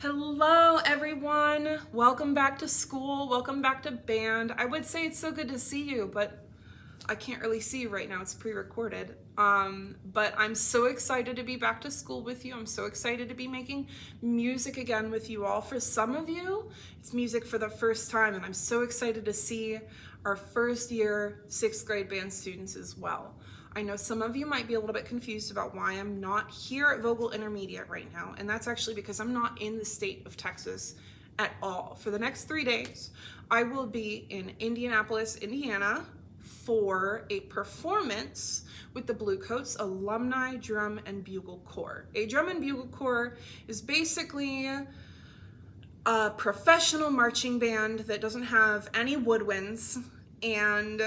Hello, everyone. Welcome back to school. Welcome back to band. I would say it's so good to see you, but I can't really see you right now. It's pre-recorded. But I'm so excited to be back to school with you. I'm so excited to be making music again with you all. For some of you, it's music for the first time, and I'm so excited to see our first year 6th grade band students as well. I know some of you might be a little bit confused about why I'm not here at Vogel Intermediate right now, and that's actually because I'm not in the state of Texas at all. For the next 3 days, I will be in Indianapolis, Indiana for a performance with the Bluecoats Alumni Drum and Bugle Corps. A drum and bugle corps is basically a professional marching band that doesn't have any woodwinds and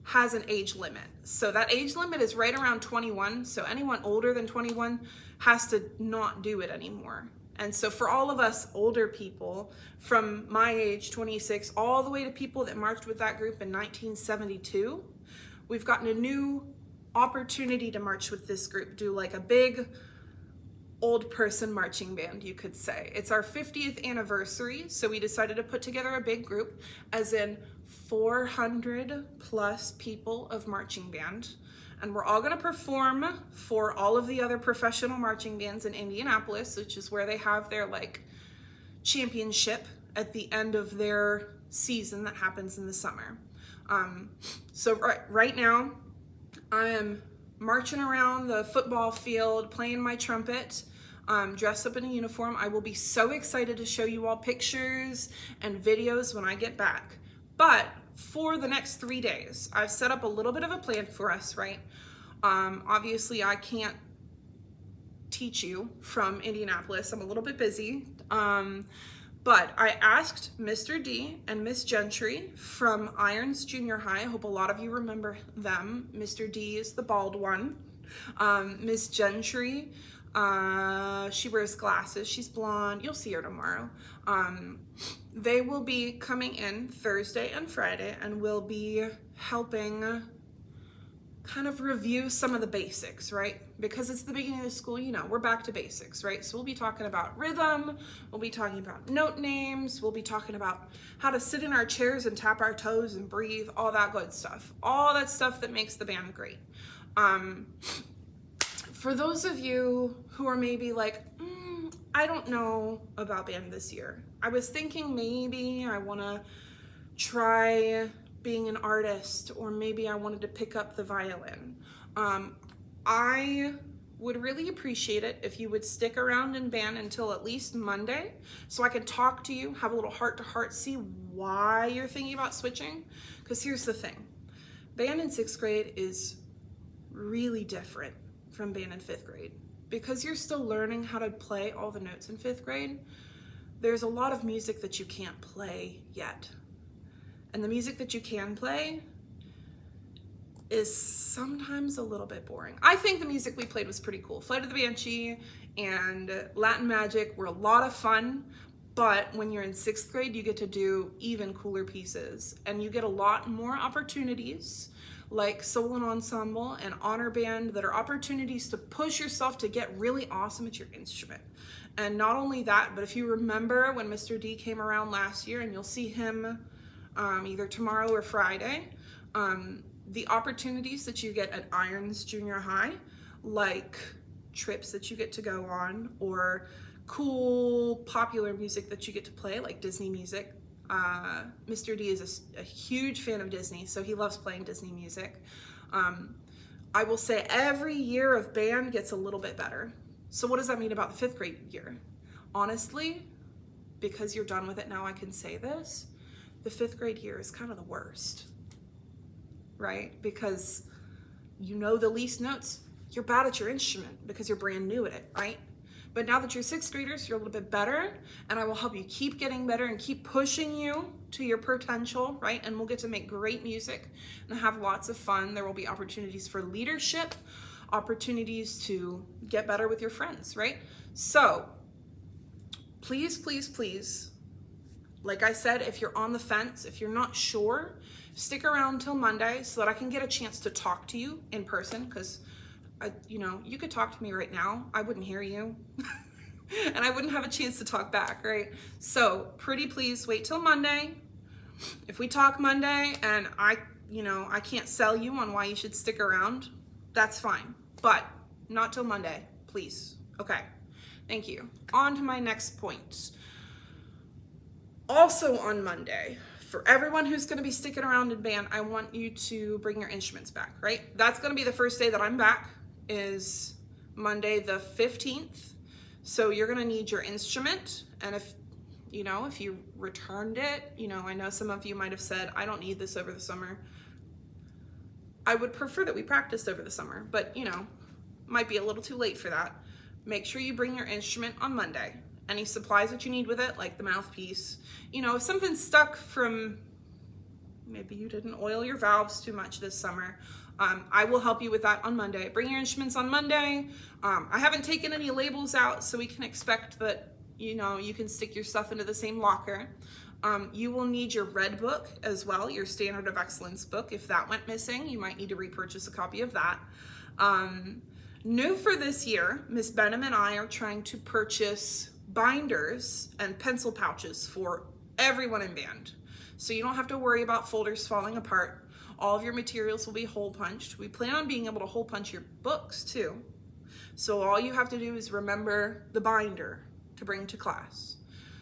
has an age limit. So that age limit is right around 21. So anyone older than 21 has to not do it anymore. And so for all of us older people from my age, 26, all the way to people that marched with that group in 1972, we've gotten a new opportunity to march with this group, do like a big old person marching band, you could say. It's our 50th anniversary, so we decided to put together a big group, as in 400 plus people of marching band. And we're all gonna perform for all of the other professional marching bands in Indianapolis, which is where they have their like championship at the end of their season that happens in the summer. So right now, I am marching around the football field, playing my trumpet, dressed up in a uniform. I will be so excited to show you all pictures and videos when I get back. But for the next 3 days, I've set up a little bit of a plan for us, right? Obviously, I can't teach you from Indianapolis. I'm a little bit busy. But I asked Mr. D and Miss Gentry from Irons Junior High. I hope a lot of you remember them. Mr. D is the bald one. Miss Gentry, she wears glasses. She's blonde. You'll see her tomorrow. They will be coming in Thursday and Friday and will be helping kind of review some of the basics, right? Because it's the beginning of the school, you know, we're back to basics, right? So we'll be talking about rhythm, we'll be talking about note names, we'll be talking about how to sit in our chairs and tap our toes and breathe, all that good stuff. All that stuff that makes the band great. For those of you who are maybe like, I don't know about band this year. I was thinking maybe I wanna try being an artist, or maybe I wanted to pick up the violin. I would really appreciate it if you would stick around in band until at least Monday, so I can talk to you, have a little heart-to-heart, see why you're thinking about switching. Because here's the thing, band in 6th grade is really different from band in 5th grade. Because you're still learning how to play all the notes in 5th grade, there's a lot of music that you can't play yet. And the music that you can play is sometimes a little bit boring. I think the music we played was pretty cool. Flight of the Banshee and Latin Magic were a lot of fun, but when you're in 6th grade, you get to do even cooler pieces, and you get a lot more opportunities like solo and ensemble and honor band that are opportunities to push yourself to get really awesome at your instrument. And not only that, but if you remember when Mr. D came around last year, and you'll see him either tomorrow or Friday, the opportunities that you get at Irons Junior High, like trips that you get to go on, or cool popular music that you get to play, like Disney music. Mr. D is a huge fan of Disney, so he loves playing Disney music. I will say every year of band gets a little bit better. So what does that mean about the 5th grade year? Honestly, because you're done with it now, I can say this. The 5th grade year is kind of the worst, right? Because you know the least notes, you're bad at your instrument because you're brand new at it, right? But now that you're 6th graders, you're a little bit better, and I will help you keep getting better and keep pushing you to your potential, right? And we'll get to make great music and have lots of fun. There will be opportunities for leadership, opportunities to get better with your friends, right? So please, please, please, like I said, if you're on the fence, if you're not sure, stick around till Monday so that I can get a chance to talk to you in person, because you could talk to me right now. I wouldn't hear you. and I wouldn't have a chance to talk back, right? So pretty please wait till Monday. If we talk Monday and I can't sell you on why you should stick around, that's fine. But not till Monday, please. Okay, thank you. On to my next point. Also on Monday, for everyone who's going to be sticking around in band, I want you to bring your instruments back, right? That's going to be the first day that I'm back, is Monday the 15th. So you're going to need your instrument. And if you returned it, I know some of you might have said, I don't need this over the summer. I would prefer that we practiced over the summer, but might be a little too late for that. Make sure you bring your instrument on Monday. Any supplies that you need with it, like the mouthpiece. If something's stuck from, maybe you didn't oil your valves too much this summer, I will help you with that on Monday. Bring your instruments on Monday. I haven't taken any labels out, so we can expect that, you can stick your stuff into the same locker. You will need your red book as well, your Standard of Excellence book. If that went missing, you might need to repurchase a copy of that. New for this year, Miss Benham and I are trying to purchase binders and pencil pouches for everyone in band. So you don't have to worry about folders falling apart. All of your materials will be hole punched. We plan on being able to hole punch your books too. So all you have to do is remember the binder to bring to class.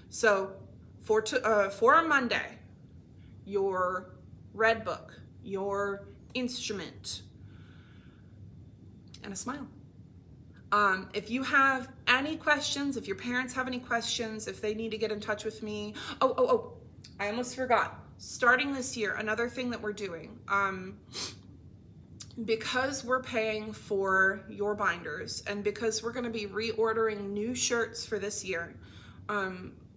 So for a Monday, your red book, your instrument, and a smile. If you have any questions, if your parents have any questions, if they need to get in touch with me. Oh, I almost forgot. Starting this year, another thing that we're doing, because we're paying for your binders and because we're going to be reordering new shirts for this year,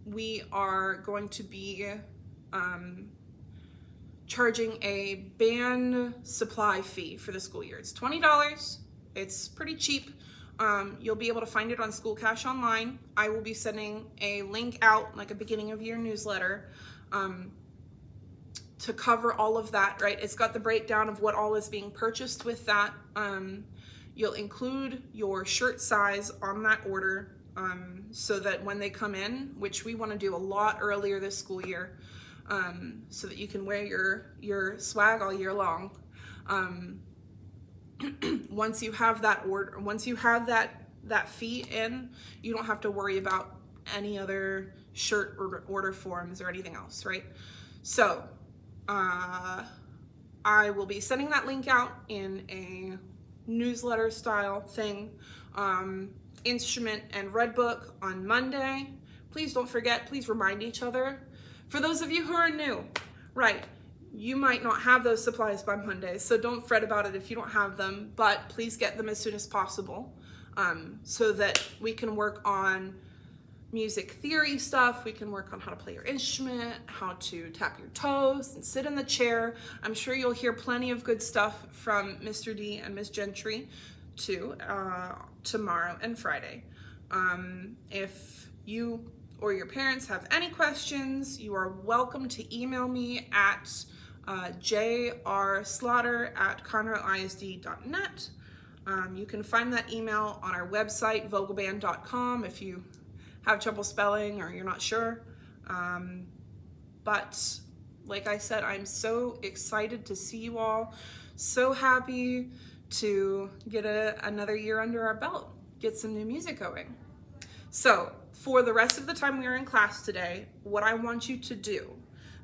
we are going to be charging a band supply fee for the school year. It's $20. It's pretty cheap. You'll be able to find it on School Cash online. I will be sending a link out, like a beginning of year newsletter, to cover all of that, right? It's got the breakdown of what all is being purchased with that. You'll include your shirt size on that order, so that when they come in, which we want to do a lot earlier this school year, so that you can wear your swag all year long. Once you have that order, once you have that fee in, you don't have to worry about any other shirt order forms or anything else, right? So I will be sending that link out in a newsletter style thing. Instrument and red book on Monday. Please don't forget, please remind each other. For those of you who are new, right, you might not have those supplies by Monday, so don't fret about it if you don't have them, but please get them as soon as possible, so that we can work on music theory stuff. We can work on how to play your instrument, how to tap your toes and sit in the chair. I'm sure you'll hear plenty of good stuff from Mr. D and Miss Gentry too, tomorrow and Friday. If you or your parents have any questions, you are welcome to email me at jrslaughter@conroeisd.net. You can find that email on our website, vogelband.com, if you have trouble spelling or you're not sure. But like I said, I'm so excited to see you all. So happy to get another year under our belt, get some new music going. So for the rest of the time we are in class today, what I want you to do,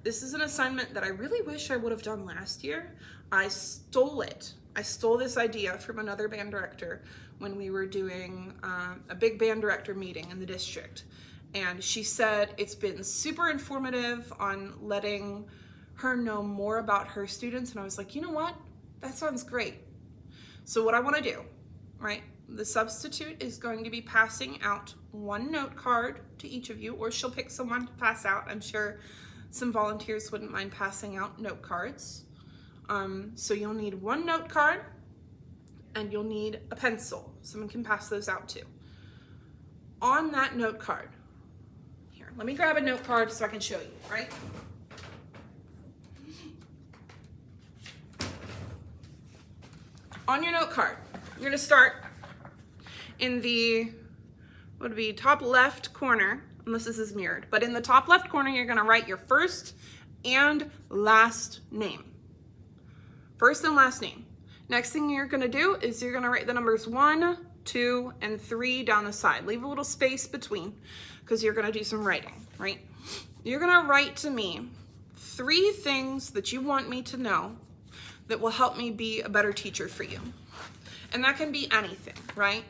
this is an assignment that I really wish I would have done last year. I stole it. I stole this idea from another band director when we were doing a big band director meeting in the district. And she said it's been super informative on letting her know more about her students. And I was like, you know what? That sounds great. So what I want to do, right? The substitute is going to be passing out one note card to each of you, or she'll pick someone to pass out. I'm sure some volunteers wouldn't mind passing out note cards. So you'll need one note card and you'll need a pencil. Someone can pass those out too. On that note card, here, let me grab a note card so I can show you, right? On your note card, you're gonna start in the would be top left corner, unless this is mirrored, but in the top left corner, you're gonna write your first and last name. First and last name. Next thing you're gonna do is you're gonna write the numbers 1, 2, and 3 down the side. Leave a little space between because you're gonna do some writing, right? You're gonna write to me 3 things that you want me to know that will help me be a better teacher for you. And that can be anything, right?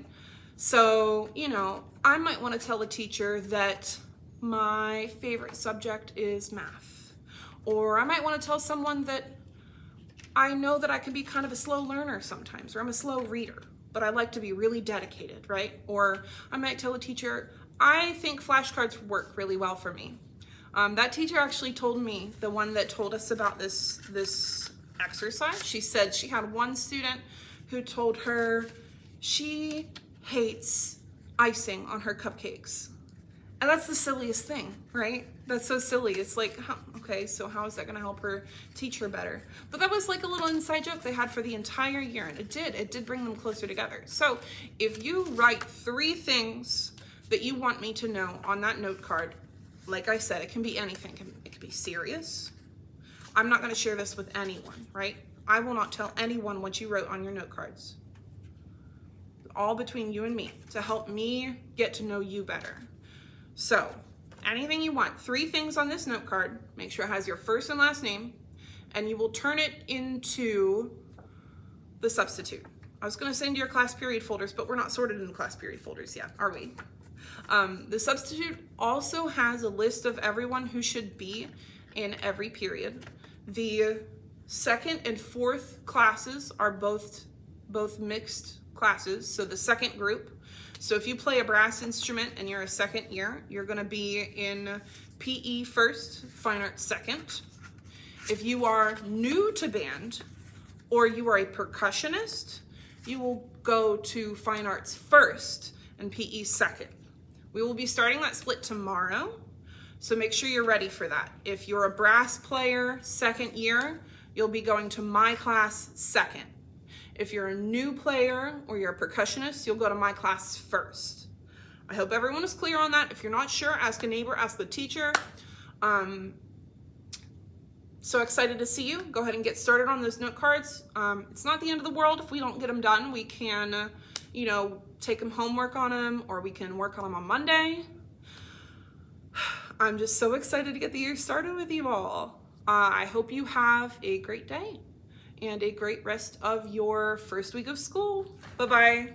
So, you know, I might want to tell a teacher that my favorite subject is math. Or I might want to tell someone that I know that I can be kind of a slow learner sometimes, or I'm a slow reader, but I like to be really dedicated, right? Or I might tell a teacher, I think flashcards work really well for me. That teacher actually told me, the one that told us about this exercise, she said she had one student who told her she hates icing on her cupcakes. And that's the silliest thing, right? That's so silly. It's like, okay, so how is that gonna help her teach her better? But that was like a little inside joke they had for the entire year, and it did bring them closer together. So if you write 3 things that you want me to know on that note card, like I said, it can be anything. It can be serious. I'm not gonna share this with anyone, right? I will not tell anyone what you wrote on your note cards. All between you and me to help me get to know you better. So anything you want, 3 things on this note card, make sure it has your first and last name, and you will turn it into the substitute. I was gonna send your class period folders, but we're not sorted in class period folders yet, are we? The substitute also has a list of everyone who should be in every period. The 2nd and 4th classes are both mixed classes, so the 2nd group. So if you play a brass instrument and you're a 2nd year, you're gonna be in PE first, fine arts second. If you are new to band or you are a percussionist, you will go to fine arts first and PE second. We will be starting that split tomorrow, so make sure you're ready for that. If you're a brass player 2nd year, you'll be going to my class 2nd. If you're a new player or you're a percussionist, you'll go to my class first. I hope everyone is clear on that. If you're not sure, ask a neighbor, ask the teacher. So excited to see you. Go ahead and get started on those note cards. It's not the end of the world if we don't get them done. We can, you know, take them home, work on them, or we can work on them on Monday. I'm just so excited to get the year started with you all. I hope you have a great day and a great rest of your first week of school. Bye-bye.